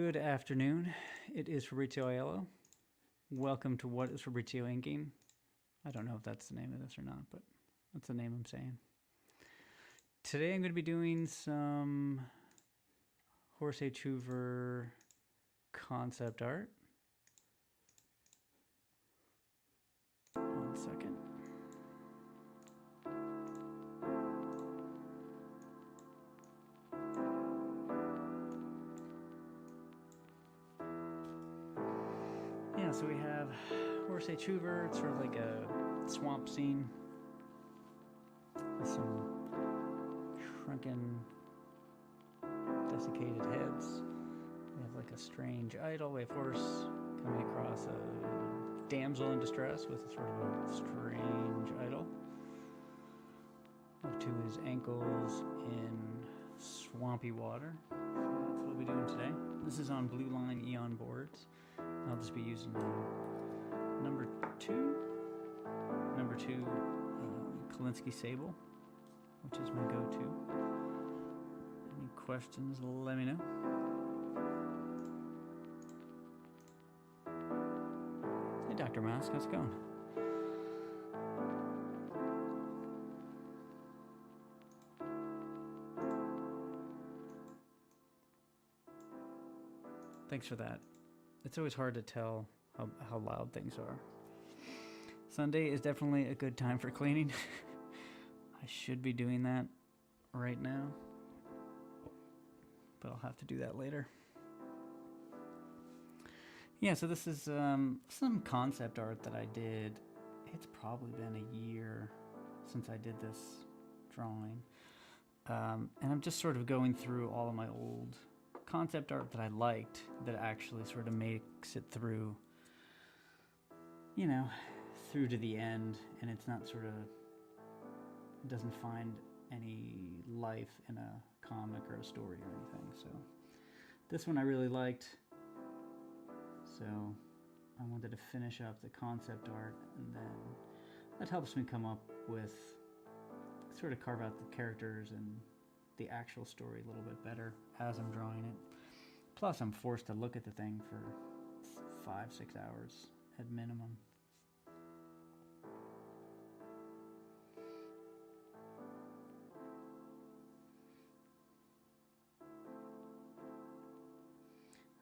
Good afternoon. It is Fabrizio Aiello. Welcome to What is Fabrizio Inking? I don't know if that's the name of this or not, but that's the name I'm saying. Today I'm going to be doing some Horace Hoover concept art. One second. Yeah, so we have Horace Hoover. It's sort of like a swamp scene with some shrunken, desiccated heads. We have like a strange idol. We have Horace coming across a damsel in distress with a sort of a strange idol. Up to his ankles in swampy water. So that's what we'll be doing today. This is on Blue Line Eon boards. I'll just be using number two Kolinsky Sable, which is my go-to. Any questions, let me know. Hey, Dr. Mask, how's it going? Thanks for that. It's always hard to tell how loud things are. Sunday is definitely a good time for cleaning. I should be doing that right now, but I'll have to do that later. Yeah, so this is some concept art that I did. It's probably been a year since I did this drawing. And I'm just sort of going through all of my old concept art that I liked that actually sort of makes it through, through to the end, and it's not sort of, it doesn't find any life in a comic or a story or anything. So this one I really liked, so I wanted to finish up the concept art, and then that helps me come up with, sort of carve out the characters and the actual story a little bit better as I'm drawing it. Plus, I'm forced to look at the thing for 5-6 hours at minimum.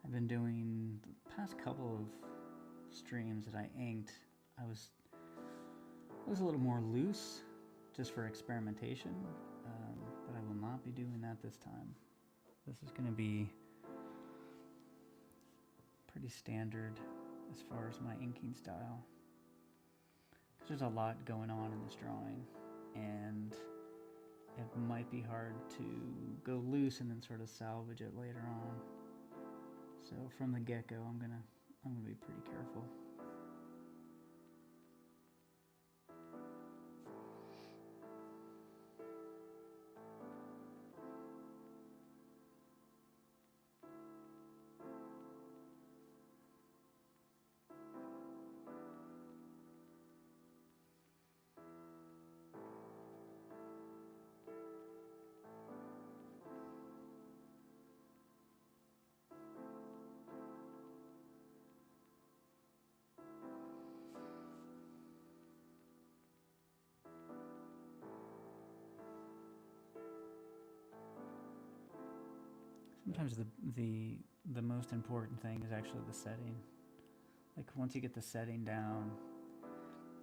I've been doing the past couple of streams that I inked. I was a little more loose, just for experimentation. But I will not be doing that this time. This is going to be pretty standard as far as my inking style. Because there's a lot going on in this drawing, and it might be hard to go loose and then sort of salvage it later on. So from the get-go, I'm gonna be pretty careful. Sometimes the most important thing is actually the setting. Like once you get the setting down,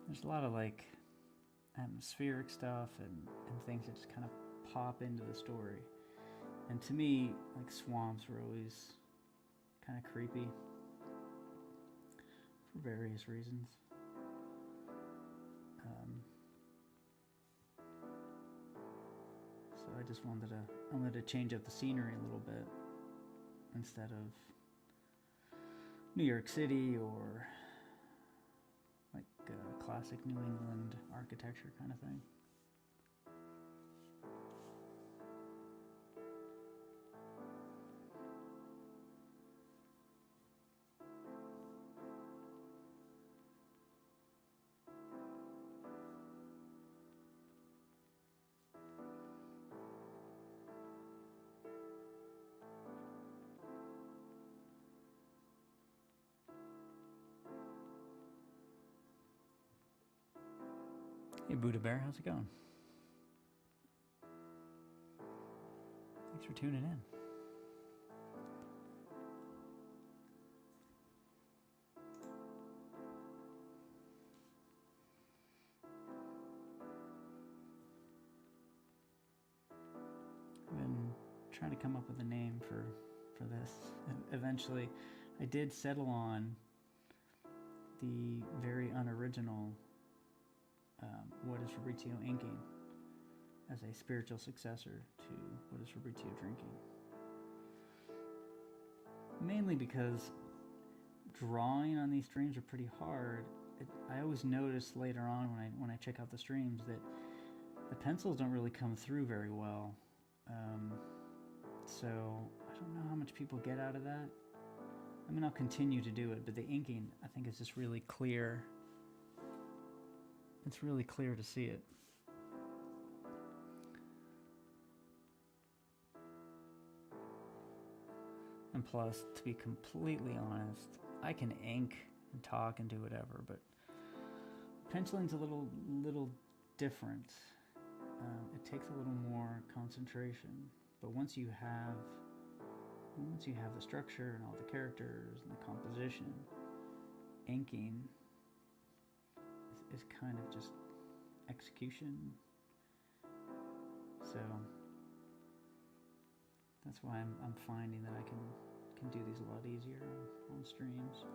there's a lot of like atmospheric stuff and things that just kind of pop into the story. And to me, like swamps were always kind of creepy for various reasons. So I just wanted to change up the scenery a little bit instead of New York City or like classic New England architecture kind of thing. Hey Buddha Bear, how's it going? Thanks for tuning in. I've been trying to come up with a name for this. Eventually, I did settle on the very unoriginal What is Fabrizio Inking as a spiritual successor to What is Fabrizio Drinking. Mainly because drawing on these streams are pretty hard. I always notice later on when I check out the streams that the pencils don't really come through very well. So I don't know how much people get out of that. I mean, I'll continue to do it, but the inking, I think, is just really clear. It's really clear to see it. And plus, to be completely honest, I can ink and talk and do whatever, but penciling's a little different. It takes a little more concentration, but once you have the structure and all the characters and the composition, inking is kind of just execution. So that's why I'm finding that I can do these a lot easier on streams.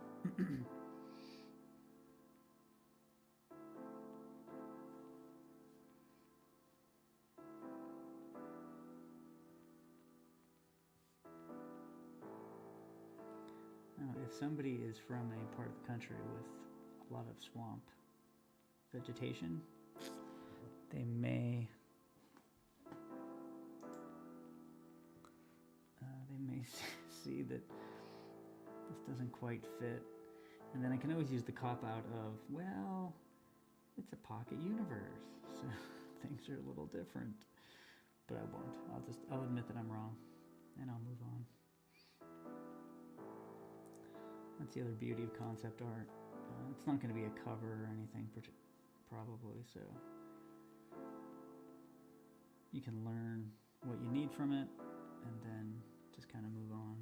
Now, if somebody is from a part of the country with a lot of swamp vegetation, they may see that this doesn't quite fit, and then I can always use the cop-out of, well, it's a pocket universe, so things are a little different. But I won't. I'll admit that I'm wrong, and I'll move on. That's the other beauty of concept art. It's not going to be a cover or anything, probably, so you can learn what you need from it and then just kind of move on.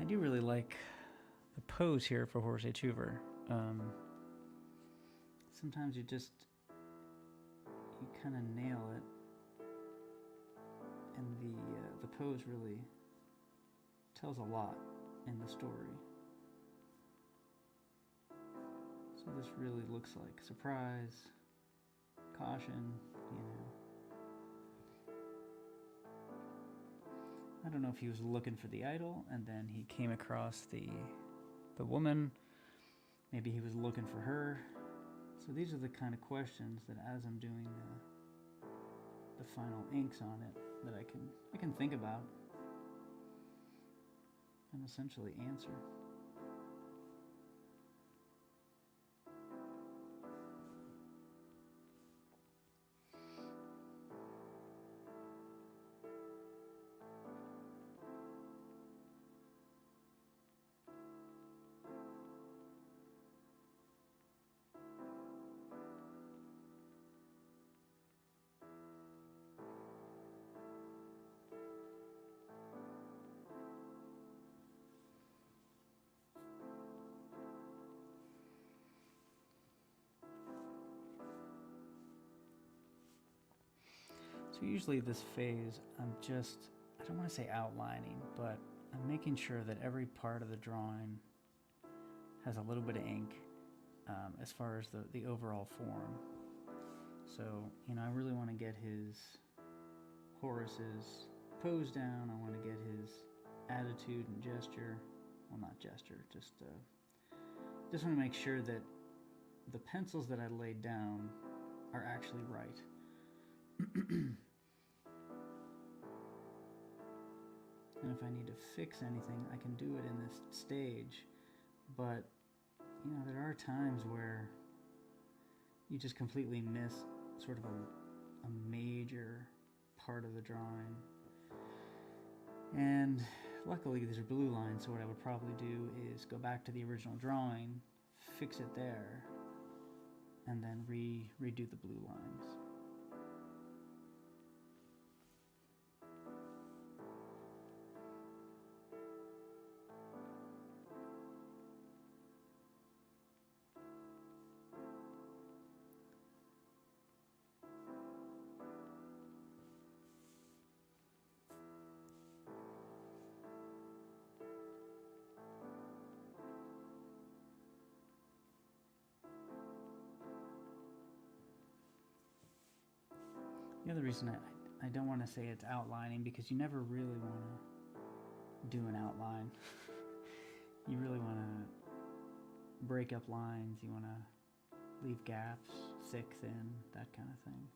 I do really like the pose here for Horace H. Hoover. Sometimes you kind of nail it, and the pose really tells a lot in the story. So this really looks like surprise, caution, I don't know if he was looking for the idol and then he came across the woman. Maybe he was looking for her. So these are the kind of questions that as I'm doing the final inks on it that I can think about and essentially answer. So usually this phase, I don't want to say outlining, but I'm making sure that every part of the drawing has a little bit of ink as far as the overall form. So, I really want to get Horace's pose down. I want to get his attitude and gesture. Well, not gesture, just want to make sure that the pencils that I laid down are actually right. And if I need to fix anything, I can do it in this stage. But, you know, there are times where you just completely miss sort of a major part of the drawing. And luckily these are blue lines, so what I would probably do is go back to the original drawing, fix it there, and then redo the blue lines. The other reason I don't want to say it's outlining, because you never really want to do an outline. You really want to break up lines. You want to leave gaps, thick, thin, that kind of thing.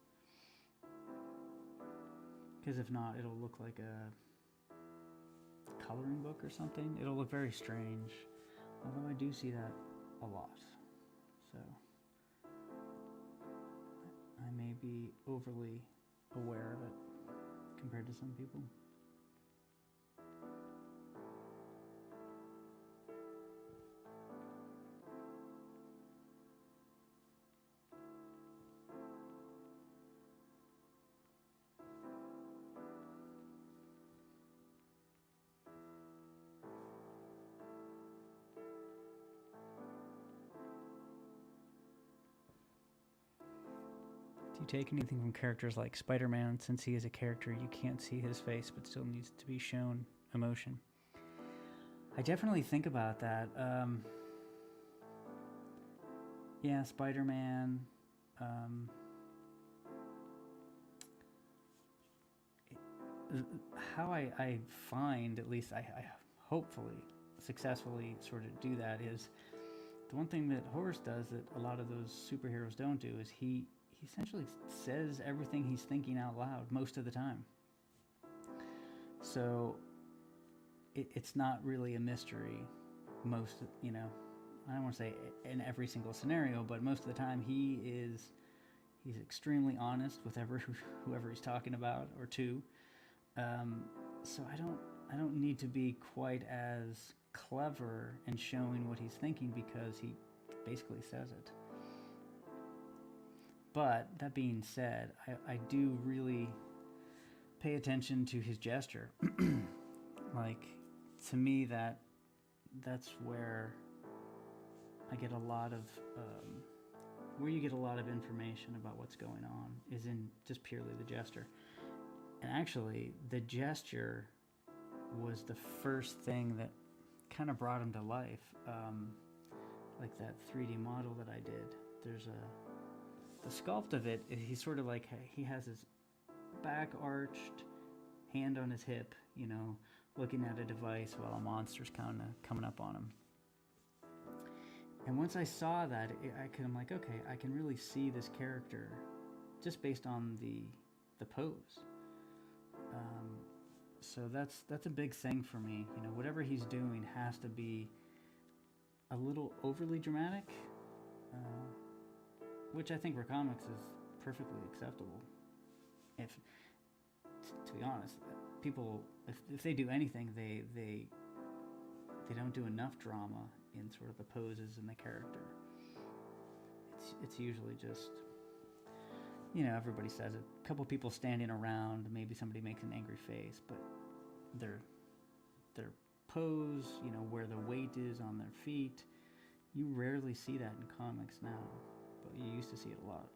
Because if not, it'll look like a coloring book or something. It'll look very strange. Although I do see that a lot. So I may be overly aware of it compared to some people. Do you take anything from characters like Spider-Man? Since he is a character, you can't see his face, but still needs to be shown emotion. I definitely think about that. Yeah, Spider-Man. How I find, at least I hopefully successfully sort of do that, is the one thing that Horace does that a lot of those superheroes don't do is he essentially says everything he's thinking out loud most of the time. So it's not really a mystery most, you know, I don't want to say in every single scenario, but most of the time he's extremely honest with whoever he's talking about or to. So I don't need to be quite as clever in showing what he's thinking, because he basically says it. But that being said, I do really pay attention to his gesture. Like, to me, that's where I get a lot of where you get a lot of information about what's going on is in just purely the gesture. And actually, the gesture was the first thing that kind of brought him to life. Like that 3D model that I did. There's the sculpt of it, he's sort of like, he has his back arched, hand on his hip, you know, looking at a device while a monster's kind of coming up on him. And once I saw that, I'm like, okay, I can really see this character just based on the pose. So that's a big thing for me. You know, whatever he's doing has to be a little overly dramatic, which I think for comics is perfectly acceptable. If, to be honest, people, if they do anything, they don't do enough drama in sort of the poses and the character. It's usually just, you know, everybody says it. A couple people standing around, maybe somebody makes an angry face, but their pose, you know, where the weight is on their feet, you rarely see that in comics now. But you used to see it a lot.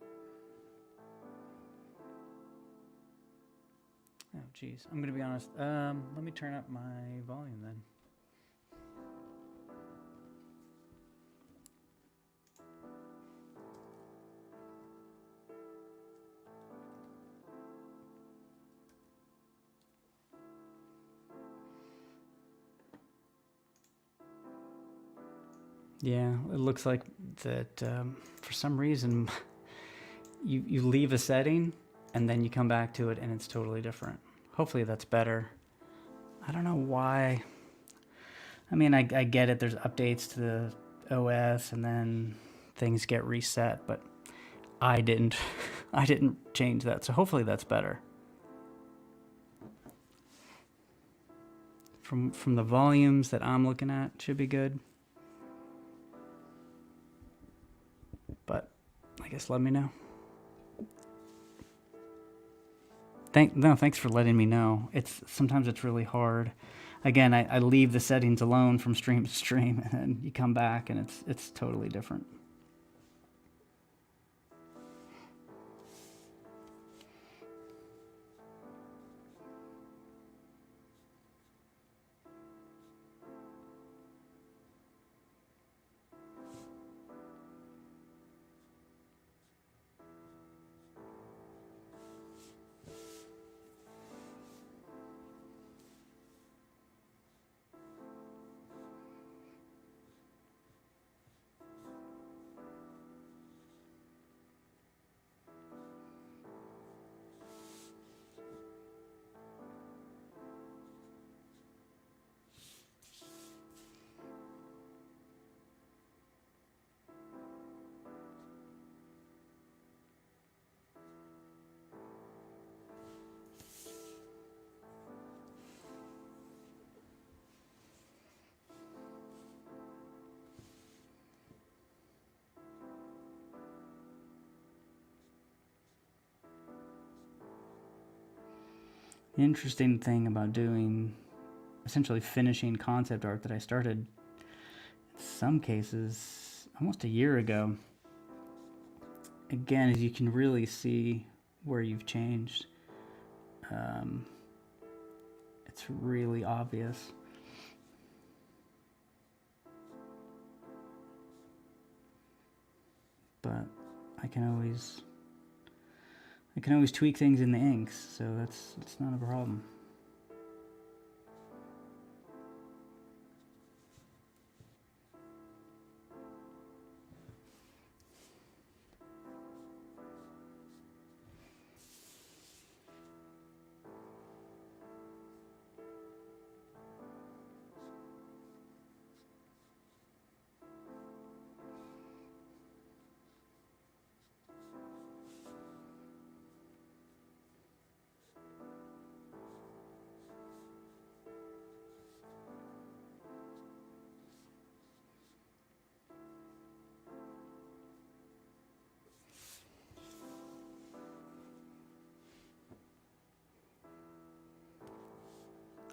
Oh, geez. I'm going to be honest. Let me turn up my volume then. Yeah, it looks like that for some reason you leave a setting and then you come back to it and it's totally different. Hopefully that's better. I don't know why. I mean, I get it. There's updates to the OS and then things get reset, but I didn't I didn't change that. So hopefully that's better. From the volumes that I'm looking at, should be good. But I guess let me know. Thanks for letting me know. Sometimes it's really hard. Again, I leave the settings alone from stream to stream, and then you come back and it's totally different. The interesting thing about essentially finishing concept art that I started, in some cases, almost a year ago, again, as you can really see where you've changed. It's really obvious. But I can always tweak things in the inks, so that's not a problem.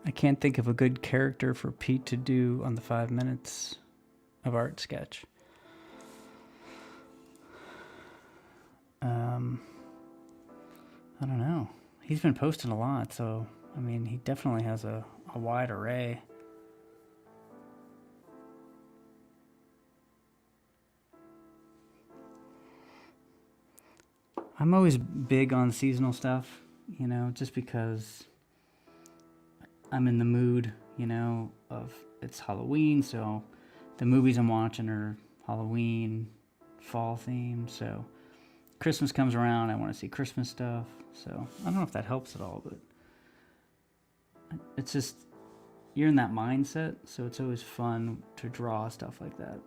I can't think of a good character for Pete to do on the 5 minutes of art sketch. I don't know. He's been posting a lot, so I mean, he definitely has a wide array. I'm always big on seasonal stuff, you know, just because I'm in the mood, you know, of it's Halloween, so the movies I'm watching are Halloween, fall themed, so Christmas comes around, I want to see Christmas stuff, so I don't know if that helps at all, but it's just, you're in that mindset, so it's always fun to draw stuff like that,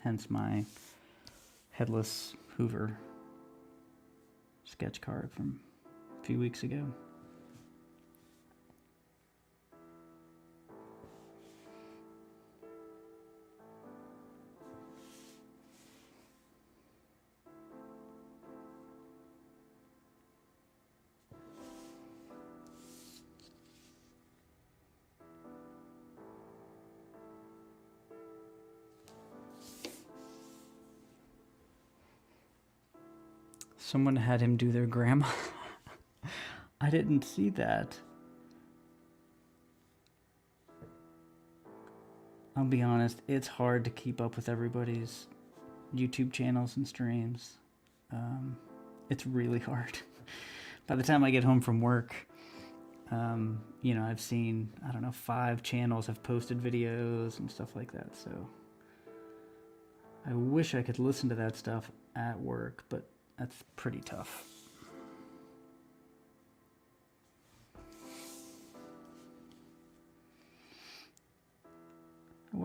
hence my headless Hoover sketch card from a few weeks ago. Someone had him do their grandma. I didn't see that. I'll be honest, it's hard to keep up with everybody's YouTube channels and streams. It's really hard. By the time I get home from work, you know, I've seen, I don't know, 5 channels have posted videos and stuff like that, so I wish I could listen to that stuff at work, but that's pretty tough.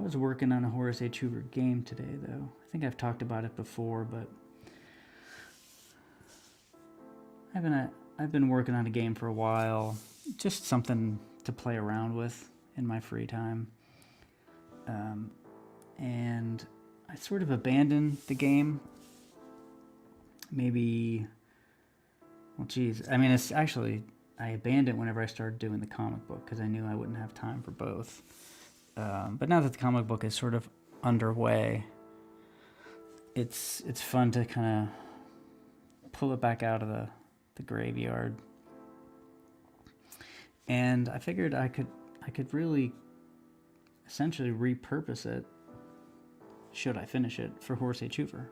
was working on a Horace H. Hoover game today, though. I think I've talked about it before, but I've been working on a game for a while. Just something to play around with in my free time. And I sort of abandoned the game. Maybe, well, geez. I mean, it's actually, I abandoned whenever I started doing the comic book because I knew I wouldn't have time for both. But now that the comic book is sort of underway, it's fun to kind of pull it back out of the graveyard. And I figured I could really essentially repurpose it, should I finish it, for Horace H. Hoover.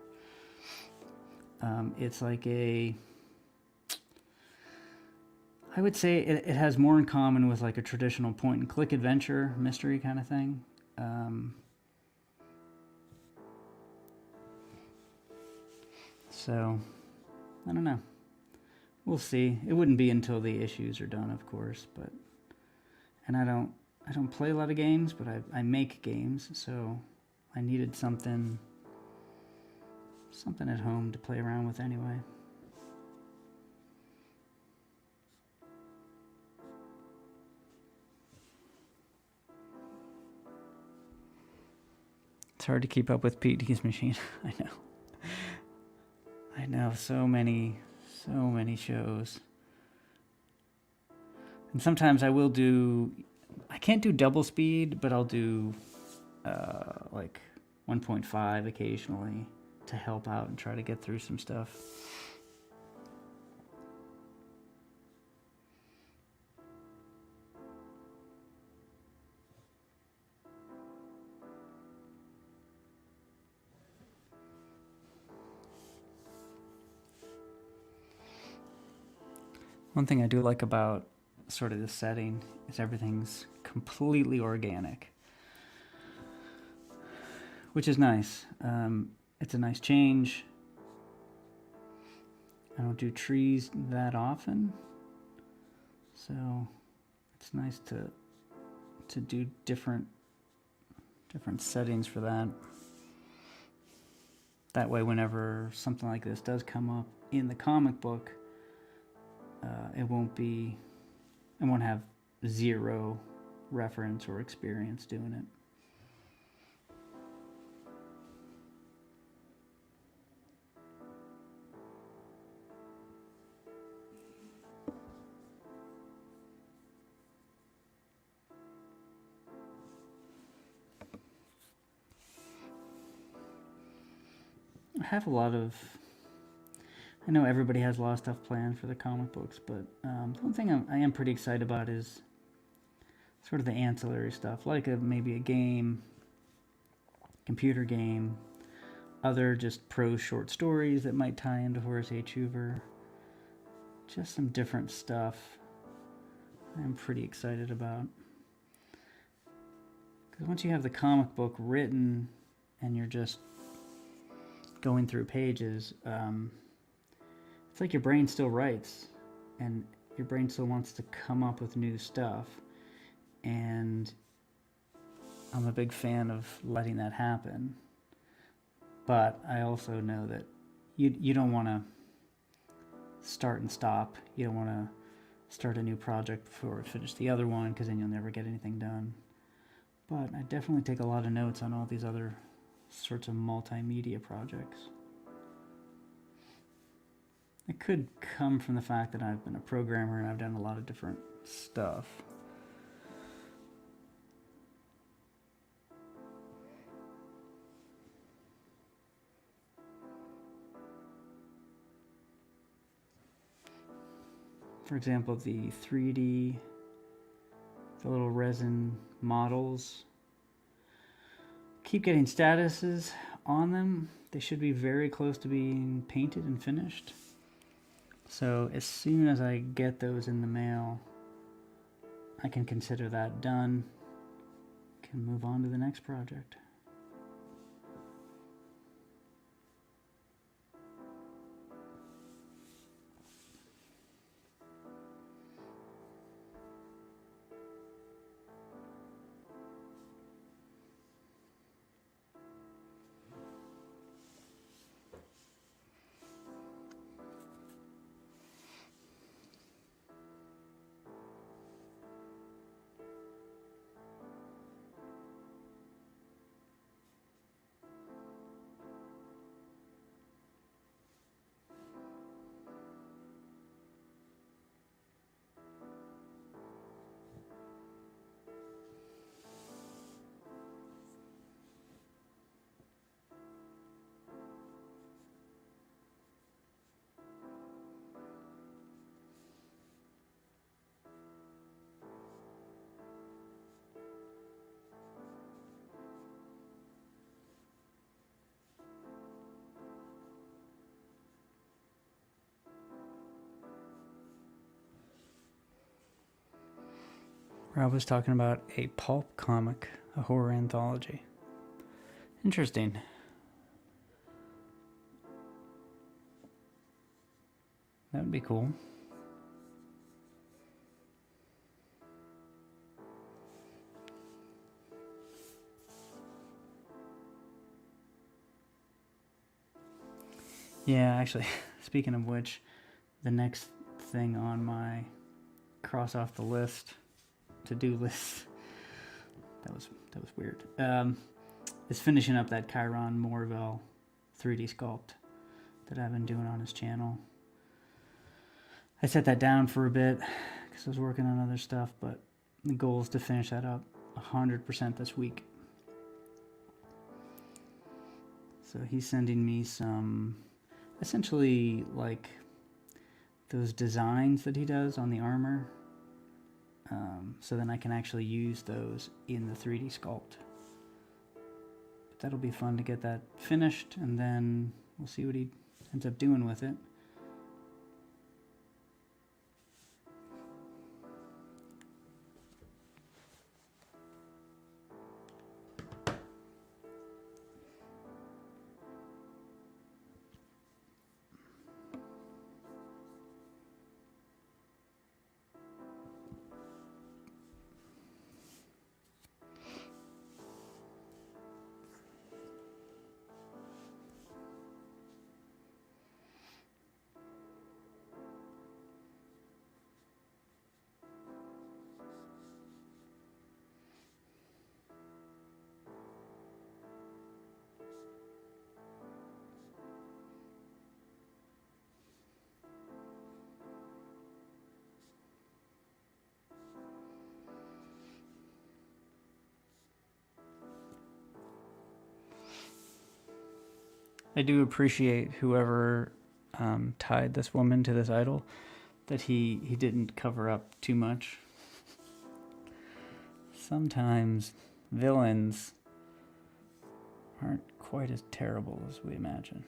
It's like I would say it has more in common with like a traditional point and click adventure mystery kind of thing. So I don't know. We'll see. It wouldn't be until the issues are done, of course, and I don't play a lot of games, but I make games, so I needed something at home to play around with anyway. It's hard to keep up with PD's machine. I know, so many shows. And sometimes I can't do double speed, but I'll do like 1.5 occasionally to help out and try to get through some stuff. One thing I do like about sort of this setting is everything's completely organic, which is nice. It's a nice change. I don't do trees that often, so it's nice to do different settings for that. That way, whenever something like this does come up in the comic book, I won't have zero reference or experience doing it. I know everybody has a lot of stuff planned for the comic books, but the one thing I am pretty excited about is sort of the ancillary stuff, like maybe a game, computer game, other just prose short stories that might tie into Horace H. Hoover, just some different stuff I'm pretty excited about. Because once you have the comic book written and you're just going through pages, it's like your brain still writes and your brain still wants to come up with new stuff, and I'm a big fan of letting that happen. But I also know that you don't want to start and stop. You don't want to start a new project before you finish the other one, because then you'll never get anything done. But I definitely take a lot of notes on all these other sorts of multimedia projects. It could come from the fact that I've been a programmer and I've done a lot of different stuff. For example, the 3D, the little resin models, keep getting statuses on them. They should be very close to being painted and finished. So as soon as I get those in the mail, I can consider that done, can move on to the next project. Rob was talking about a pulp comic, a horror anthology. Interesting. That would be cool. Yeah, actually, speaking of which, the next thing on my cross off the list, to-do list, that was weird, is finishing up that Chiron Morville 3D sculpt that I've been doing on his channel. I set that down for a bit because I was working on other stuff, but the goal is to finish that up 100% this week. So he's sending me some, essentially like those designs that he does on the armor, so then I can actually use those in the 3D sculpt. But that'll be fun to get that finished, and then we'll see what he ends up doing with it. I do appreciate whoever tied this woman to this idol, that he didn't cover up too much. Sometimes villains aren't quite as terrible as we imagine.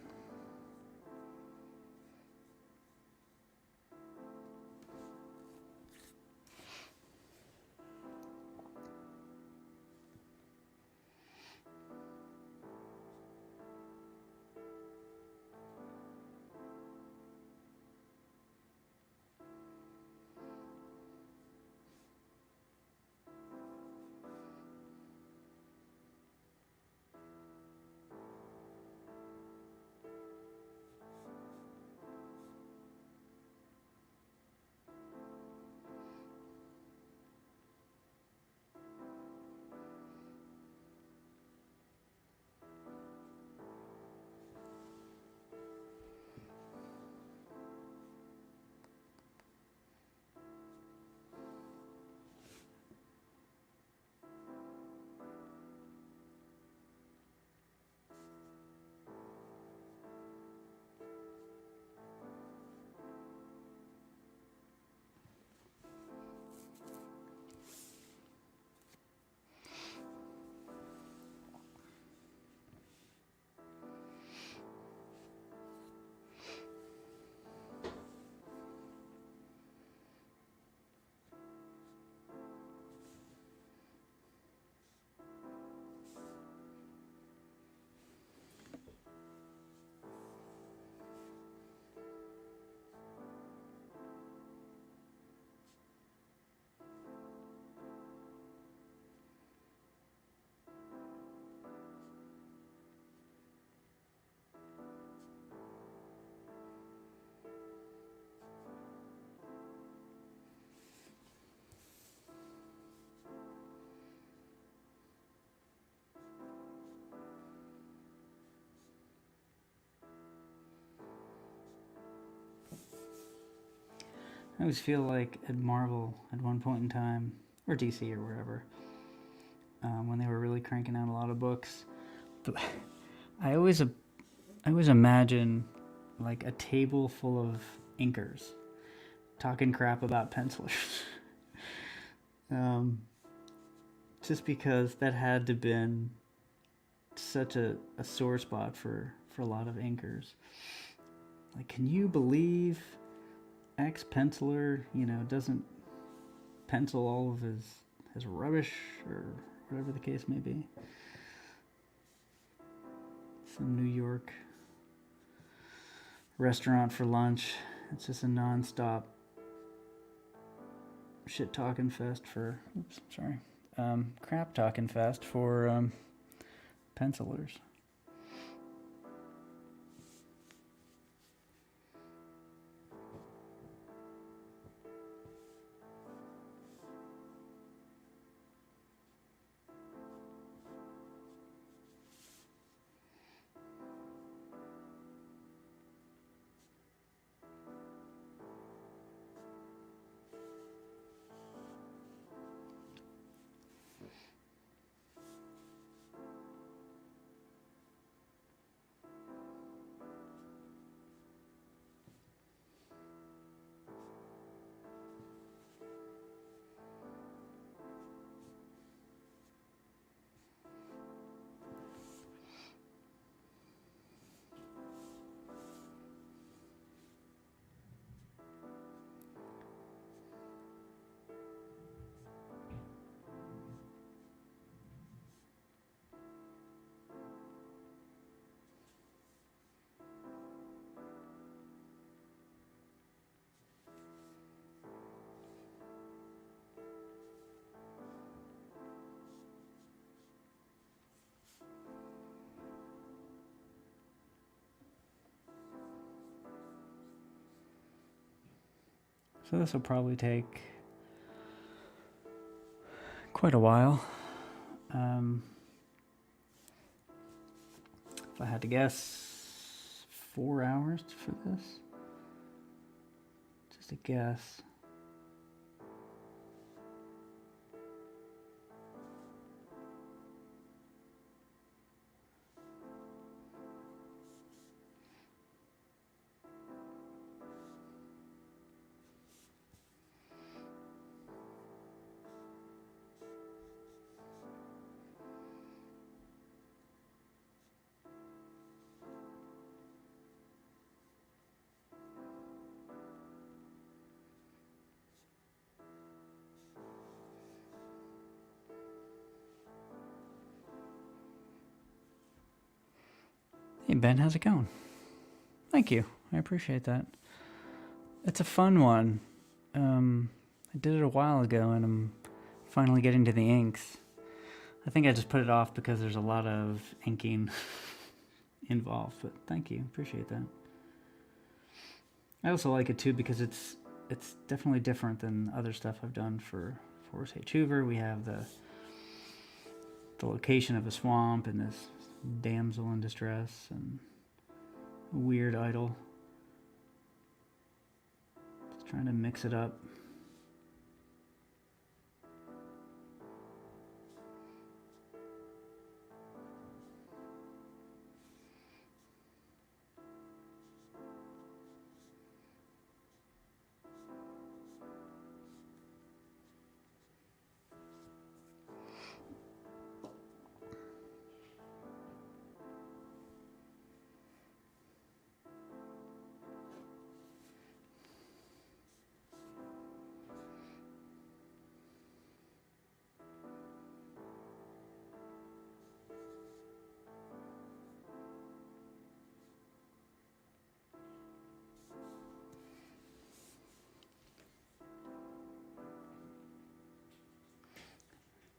I always feel like at Marvel at one point in time, or DC or wherever, when they were really cranking out a lot of books, I always imagine like a table full of inkers talking crap about pencilers. Just because that had to been such a sore spot for a lot of inkers. Like, can you believe X penciler, doesn't pencil all of is rubbish, or whatever the case may be. Some New York restaurant for lunch. It's just a non-stop shit talking fest for, crap talking fest for pencilers. So this will probably take quite a while. If I had to guess, 4 hours for this. Just a guess. Hey Ben, how's it going? Thank you. I appreciate that. It's a fun one. I did it a while ago and I'm finally getting to the inks. I think I just put it off because there's a lot of inking involved, but thank you. Appreciate that. I also like it too because it's definitely different than other stuff I've done for Horace Hoover. We have the location of a swamp and this damsel in distress and a weird idol. Just trying to mix it up.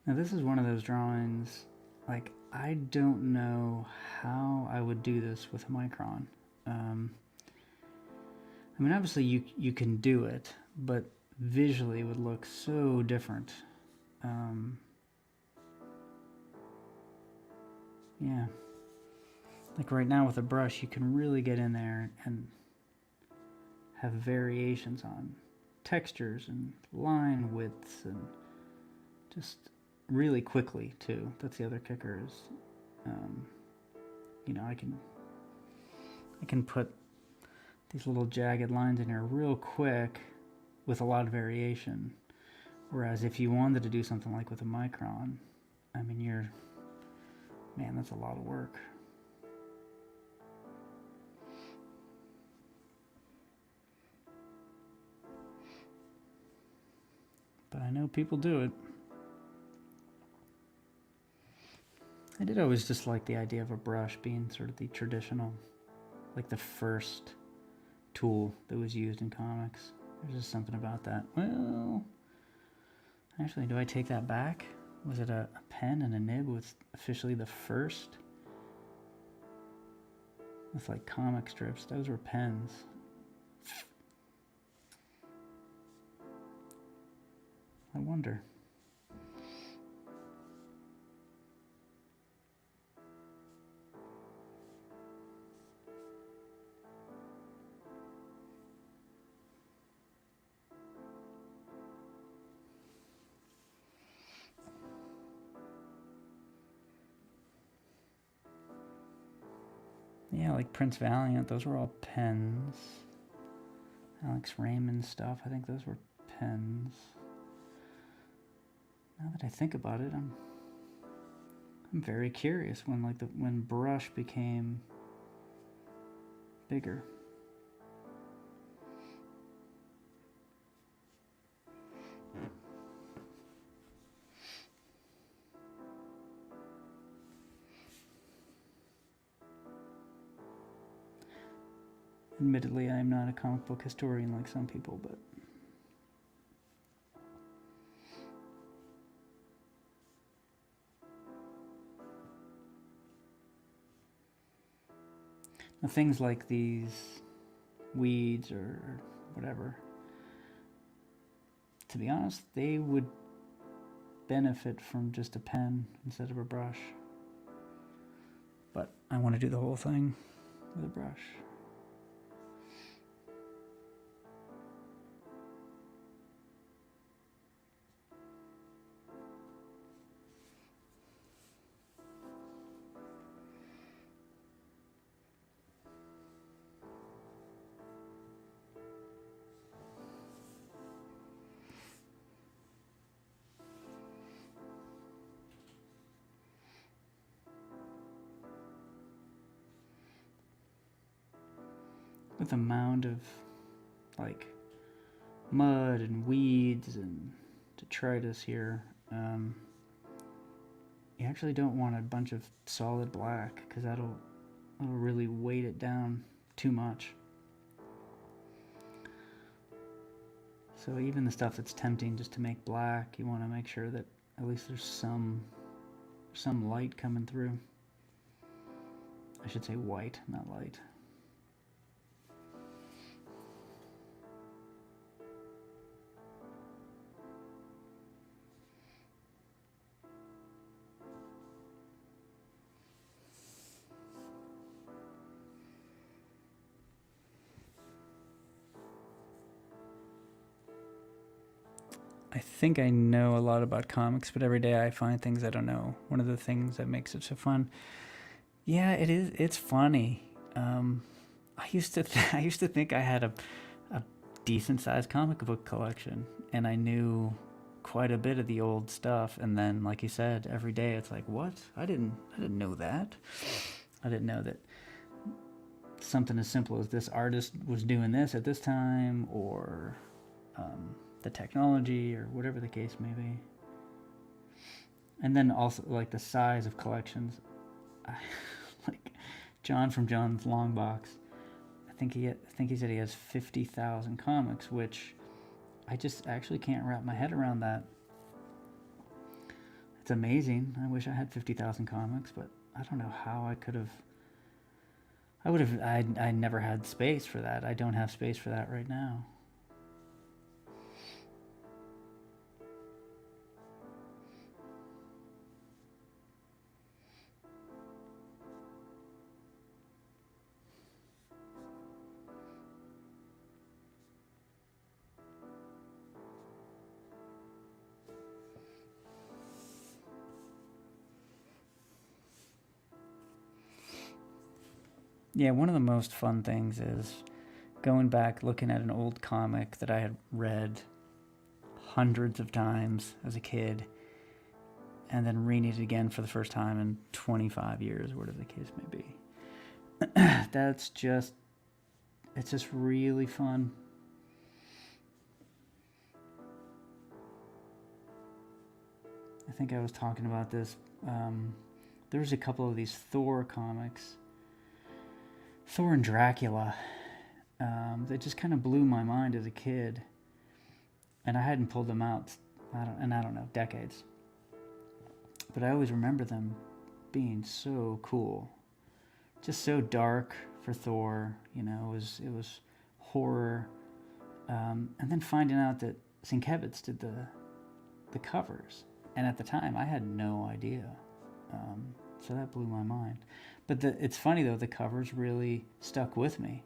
Now this is one of those drawings, like, I don't know how I would do this with a micron. I mean, obviously you can do it, but visually it would look so different. Yeah. Like right now with a brush, you can really get in there and have variations on textures and line widths and just really quickly too. That's the other kicker is, you know, I can put these little jagged lines in here real quick with a lot of variation. Whereas if you wanted to do something like with a micron, I mean, man, that's a lot of work. But I know people do it. I did always just like the idea of a brush being sort of the traditional, like the first tool that was used in comics. There's just something about that. Well, actually, do I take that back? Was it a pen and a nib was officially the first? It's like comic strips. Those were pens. I wonder. Yeah, like Prince Valiant, those were all pens. Alex Raymond stuff, I think those were pens. Now that I think about it, I'm very curious when when brush became bigger. Admittedly, I am not a comic book historian like some people, but things like these weeds or whatever, to be honest, they would benefit from just a pen instead of a brush. But I want to do the whole thing with a brush. With a mound of like mud and weeds and detritus here, you actually don't want a bunch of solid black because that'll really weight it down too much. So even the stuff that's tempting just to make black, you want to make sure that at least there's some light coming through. I should say white, not light. I think I know a lot about comics, but every day I find things I don't know. One of the things that makes it so fun. Yeah, it is. It's funny. I used to think I had a decent sized comic book collection, and I knew quite a bit of the old stuff. And then, like you said, every day it's like, what? I didn't know that. I didn't know that something as simple as this artist was doing this at this time, or the technology, or whatever the case may be. And then also like the size of collections. Like John from John's Long Box, I think he said he has 50,000 comics, which I just actually can't wrap my head around that. It's amazing. I wish I had 50,000 comics, but I don't know how I could have. I never had space for that. I don't have space for that right now. Yeah, one of the most fun things is going back, looking at an old comic that I had read hundreds of times as a kid, and then reading it again for the first time in 25 years, or whatever the case may be. It's just really fun. I think I was talking about this there was a couple of these Thor comics, Thor and Dracula, that just kind of blew my mind as a kid, and I hadn't pulled them out, I don't know, decades. But I always remember them being so cool, just so dark for Thor. You know, it was horror, and then finding out that Sienkiewicz did the covers, and at the time I had no idea, so that blew my mind. But it's funny though, the covers really stuck with me.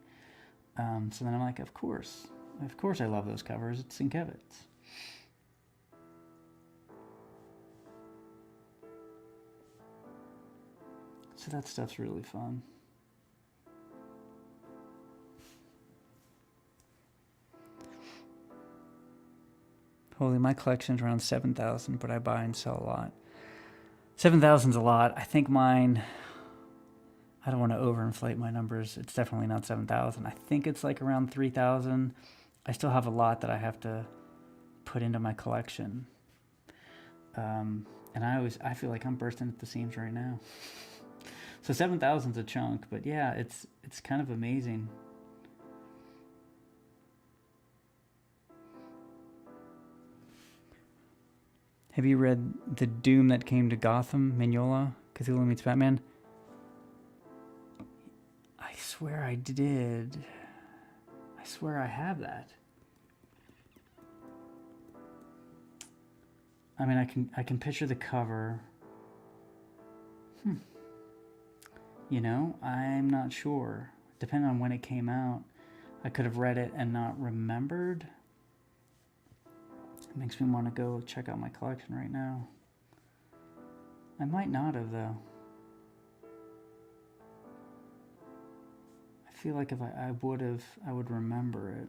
So then I'm like, of course I love those covers. It's Sienkiewicz. So that stuff's really fun. Holy, my collection's around 7,000, but I buy and sell a lot. 7,000's a lot. I think mine, I don't want to overinflate my numbers. It's definitely not 7,000. I think it's like around 3,000. I still have a lot that I have to put into my collection. And I feel like I'm bursting at the seams right now. So 7,000's a chunk, but yeah, it's kind of amazing. Have you read The Doom That Came to Gotham, Mignola, Cthulhu Meets Batman? I swear I did. I swear I have that. I mean, I can picture the cover. You know, I'm not sure. Depending on when it came out, I could have read it and not remembered. It makes me want to go check out my collection right now. I might not have, though. I feel like if I would remember it.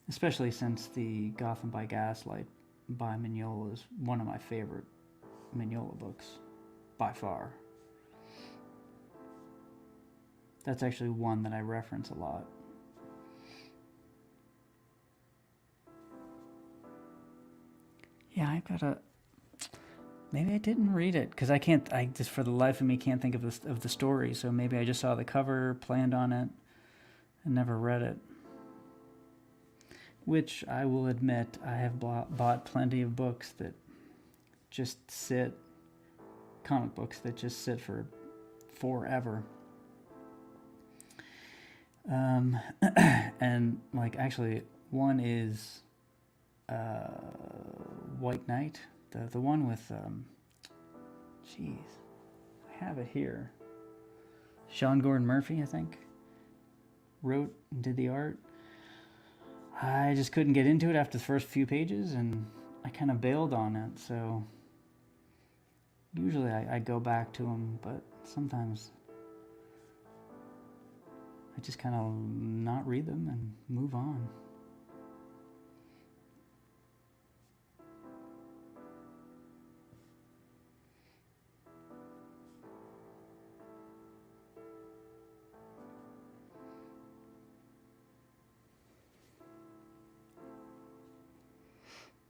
Especially since the Gotham by Gaslight by Mignola is one of my favorite Mignola books, by far. That's actually one that I reference a lot. Yeah, I've got a... Maybe I didn't read it, because I just for the life of me can't think of the story, so maybe I just saw the cover, planned on it, and never read it. Which I will admit, I have bought plenty of books that just sit, comic books that just sit for forever. And like actually one is White Knight, the one with jeez, I have it here. Sean Gordon Murphy, I think, wrote and did the art. I just couldn't get into it after the first few pages, and I kind of bailed on it. So usually I go back to them, but sometimes I just kind of not read them and move on.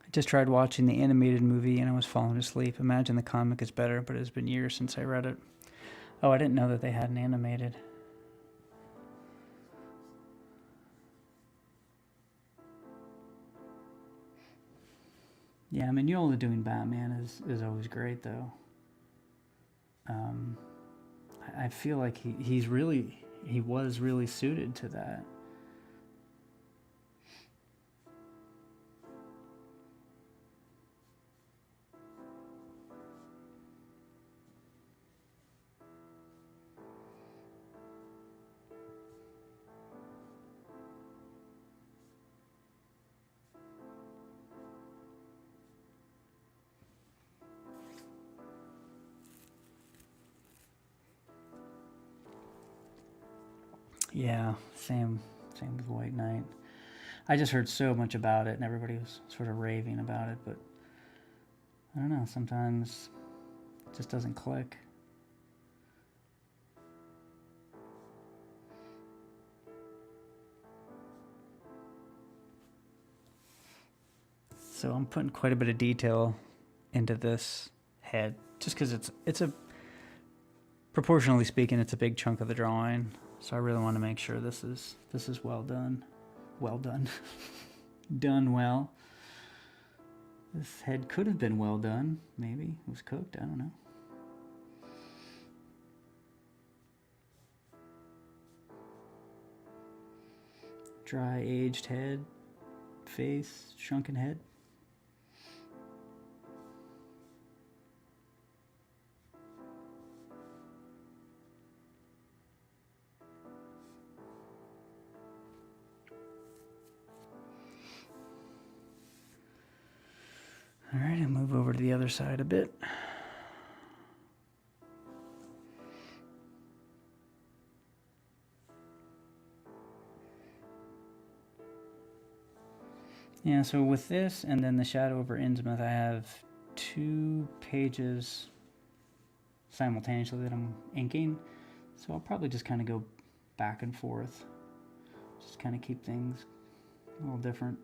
I just tried watching the animated movie and I was falling asleep. Imagine the comic is better, but it's been years since I read it. Oh, I didn't know that they had an animated. Yeah, Mignola doing Batman is always great, though. I feel like he was really suited to that. Yeah, same with White Knight. I just heard so much about it, and everybody was sort of raving about it, but I don't know, sometimes it just doesn't click. So I'm putting quite a bit of detail into this head just because it's a, proportionally speaking, it's a big chunk of the drawing. So I really want to make sure this is well done. Well done. Done well. This head could have been well done, maybe. It was cooked, I don't know. Dry aged head, face, shrunken head. All right, I'll move over to the other side a bit. Yeah, so with this and then the shadow over Innsmouth, I have 2 pages simultaneously that I'm inking. So I'll probably just kind of go back and forth. Just kind of keep things a little different.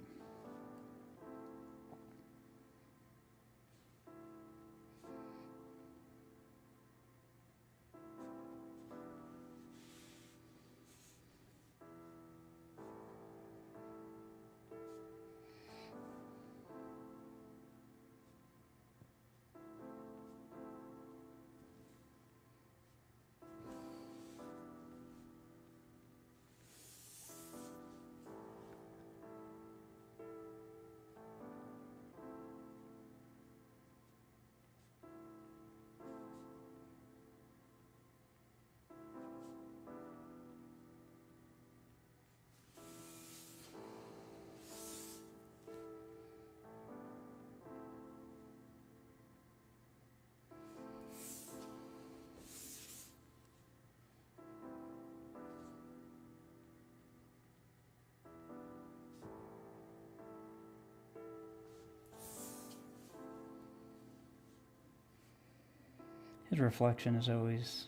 His reflection is always,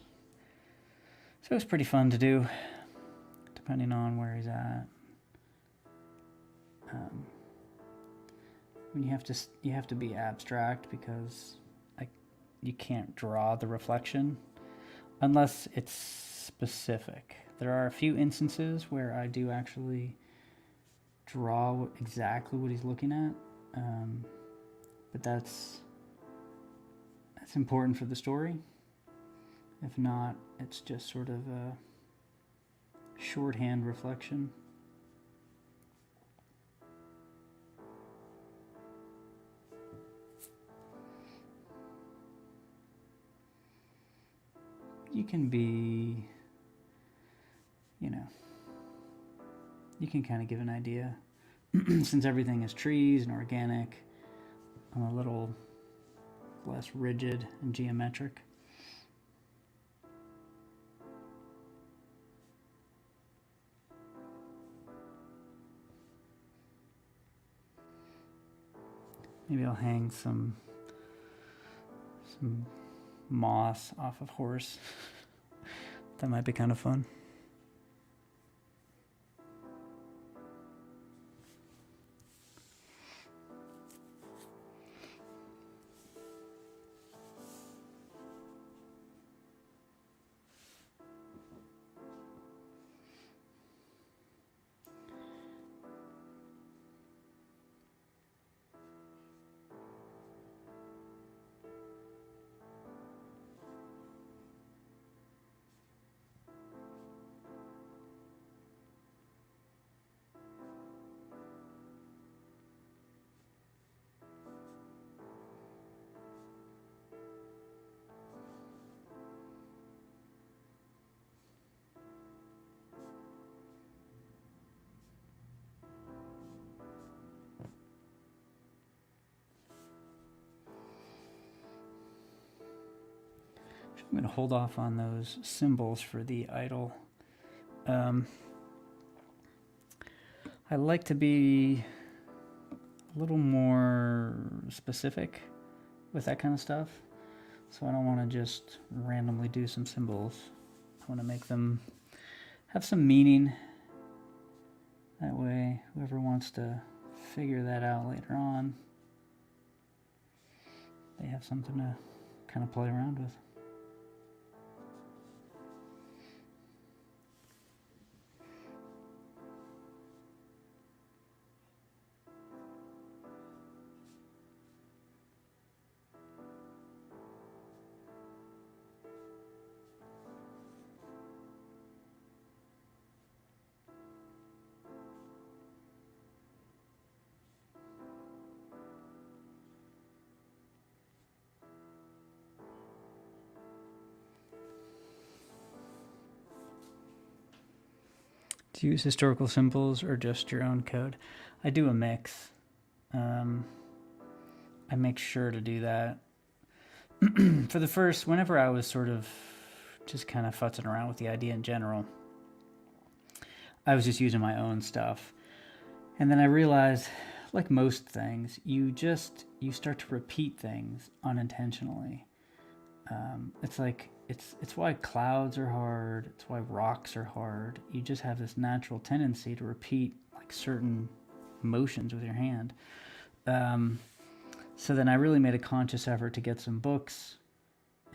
it's always pretty fun to do, depending on where he's at. You have to be abstract because you can't draw the reflection unless it's specific. There are a few instances where I do actually draw exactly what he's looking at, but that's important for the story. If not, it's just sort of a shorthand reflection. You can be, you can kind of give an idea. Since everything is trees and organic, I'm a little less rigid and geometric. Maybe I'll hang some moss off of Horace. That might be kind of fun. I'm going to hold off on those symbols for the idol. I like to be a little more specific with that kind of stuff. So I don't want to just randomly do some symbols. I want to make them have some meaning. That way, whoever wants to figure that out later on, they have something to kind of play around with. Do you use historical symbols or just your own code? I do a mix. I make sure to do that. For the first, whenever I was sort of just kind of futzing around with the idea in general, I was just using my own stuff. And then I realized, like most things, you start to repeat things unintentionally. It's why clouds are hard. It's why rocks are hard. You just have this natural tendency to repeat like certain motions with your hand. So then I really made a conscious effort to get some books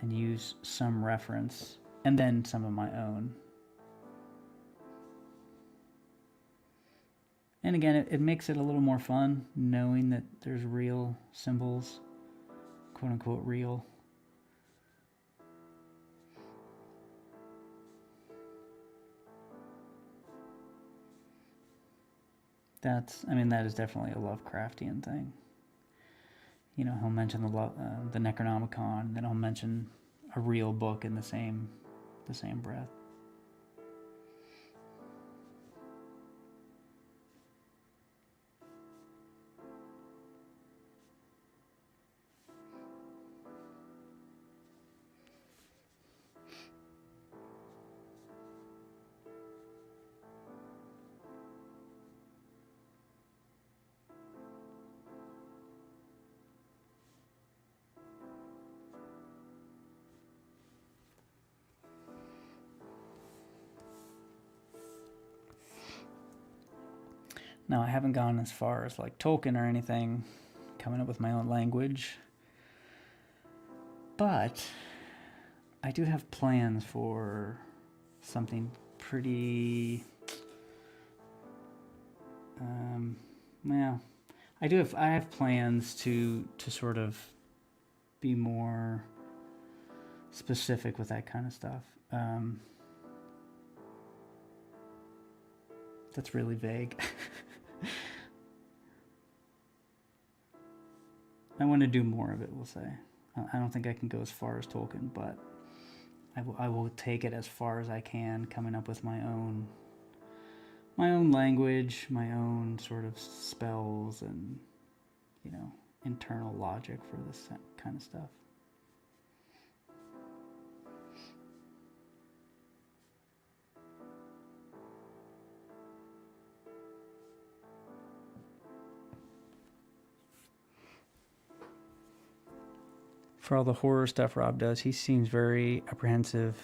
and use some reference and then some of my own. And again, it makes it a little more fun knowing that there's real symbols, quote unquote real. That is definitely a Lovecraftian thing. You know, he'll mention the Necronomicon, and then he'll mention a real book in the same breath. Now, I haven't gone as far as like Tolkien or anything, coming up with my own language, but I do have plans for something pretty, I have plans to sort of be more specific with that kind of stuff. That's really vague. I want to do more of it, we'll say. I don't think I can go as far as Tolkien, but I will take it as far as I can, coming up with my own language, my own sort of spells and, you know, internal logic for this kind of stuff. For all the horror stuff Rob does, he seems very apprehensive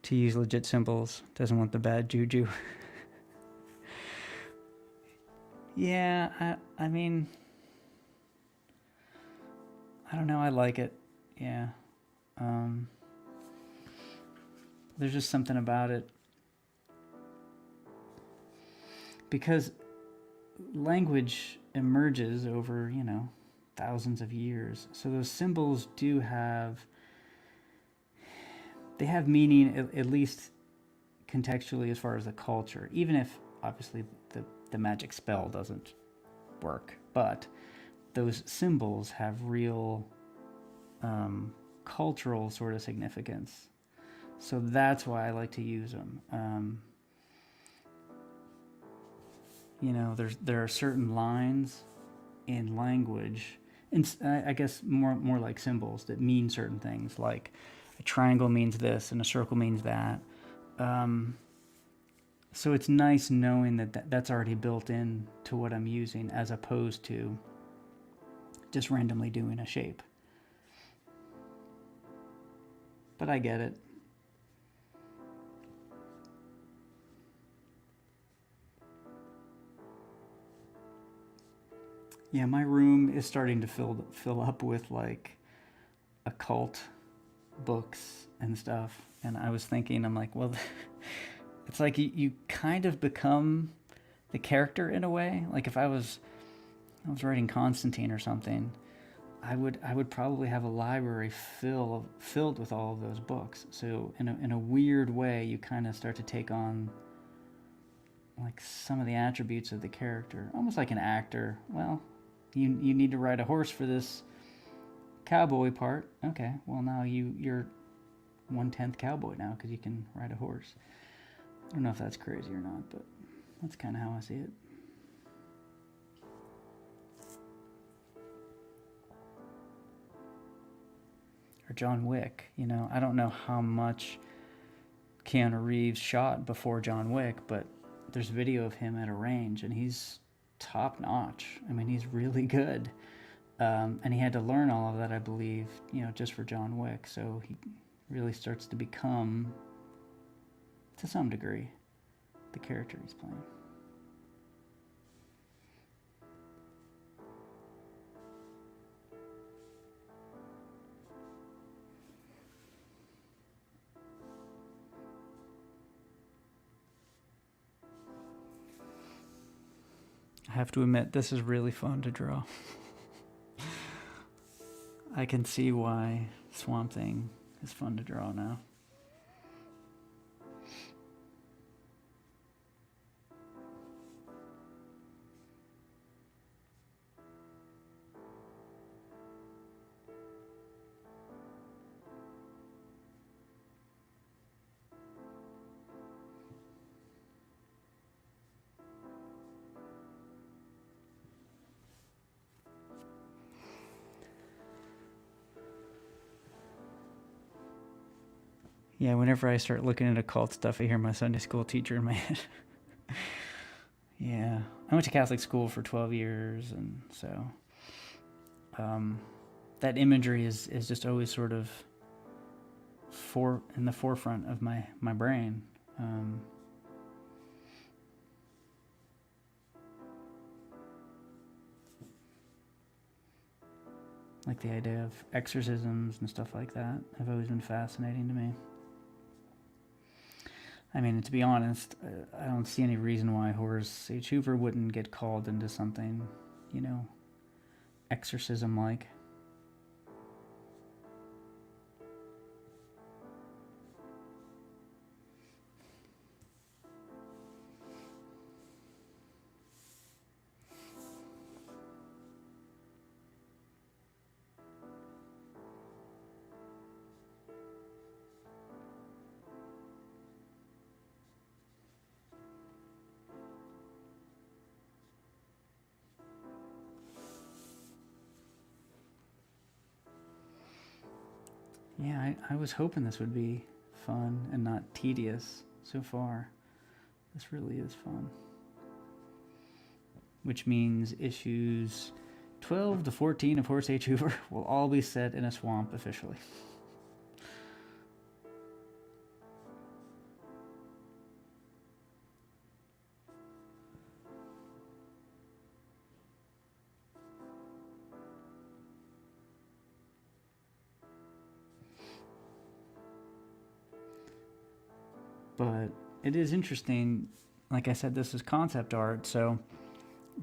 to use legit symbols. Doesn't want the bad juju. Yeah, I mean, I don't know. I like it. Yeah. There's just something about it. Because language emerges over, you know, thousands of years. So those symbols they have meaning, at least contextually, as far as the culture, even if obviously the magic spell doesn't work. But those symbols have real cultural sort of significance. So that's why I like to use them. You know, there are certain lines in language, and I guess more like symbols that mean certain things. Like a triangle means this, and a circle means that. So it's nice knowing that's already built in to what I'm using, as opposed to just randomly doing a shape. But I get it. Yeah, my room is starting to fill up with like occult books and stuff, and I was thinking, I'm like, well, it's like you kind of become the character in a way. Like if I was writing Constantine or something, I would probably have a library filled with all of those books. So in a weird way, you kind of start to take on like some of the attributes of the character, almost like an actor. Well, you need to ride a horse for this cowboy part. Okay, well now you're 1/10 cowboy now because you can ride a horse. I don't know if that's crazy or not, but that's kind of how I see it. Or John Wick, you know, I don't know how much Keanu Reeves shot before John Wick, but there's video of him at a range, and he's top notch. I mean, he's really good. And he had to learn all of that, I believe, you know, just for John Wick. So he really starts to become, to some degree, the character he's playing. I have to admit, this is really fun to draw. I can see why Swamp Thing is fun to draw now. Yeah, whenever I start looking at occult stuff, I hear my Sunday school teacher in my head. Yeah, I went to Catholic school for 12 years, and so that imagery is just always sort of in the forefront of my brain. Like the idea of exorcisms and stuff like that have always been fascinating to me. I mean, to be honest, I don't see any reason why Horace H. Hoover wouldn't get called into something, you know, exorcism-like. Yeah, I was hoping this would be fun and not tedious so far. This really is fun. Which means issues 12 to 14 of Horace H. Hoover will all be set in a swamp officially. But it is interesting. Like I said, this is concept art, so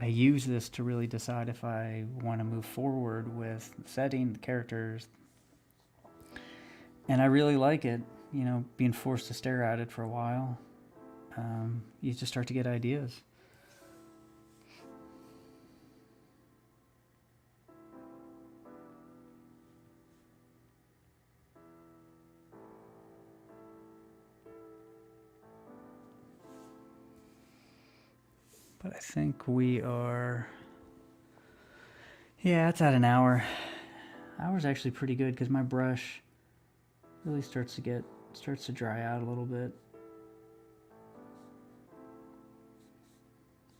I use this to really decide if I want to move forward with the setting, the characters. And I really like it, you know, being forced to stare at it for a while. You just start to get ideas. But I think we are, yeah, it's at an hour. Hour's actually pretty good because my brush really starts to dry out a little bit.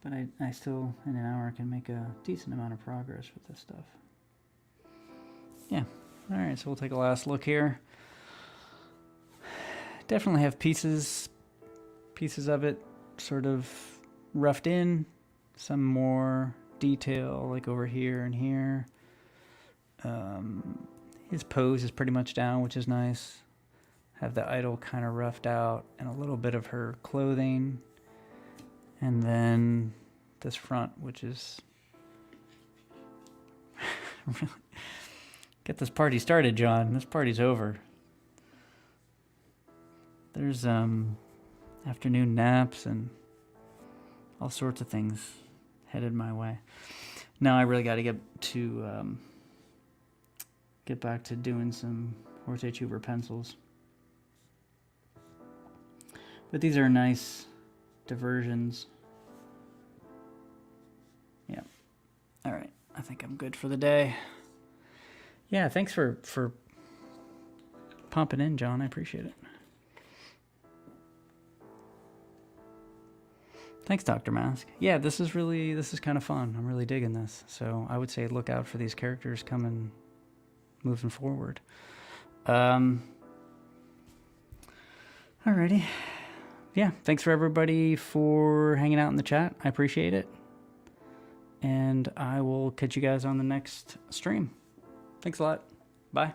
But I still, in an hour, can make a decent amount of progress with this stuff. Yeah. All right, so we'll take a last look here. Definitely have pieces of it sort of roughed in, some more detail like over here and here. His pose is pretty much down, which is nice. Have the idol kind of roughed out and a little bit of her clothing. And then this front, which is really... Get this party started, John. This party's over. There's afternoon naps and all sorts of things headed my way. Now I really got to get back to doing some Horace Hoover pencils. But these are nice diversions. Yeah. All right. I think I'm good for the day. Yeah, thanks for pumping in, John. I appreciate it. Thanks, Dr. Mask. Yeah, this is kind of fun. I'm really digging this. So I would say look out for these characters moving forward. Alrighty. Yeah, thanks for everybody for hanging out in the chat. I appreciate it. And I will catch you guys on the next stream. Thanks a lot. Bye.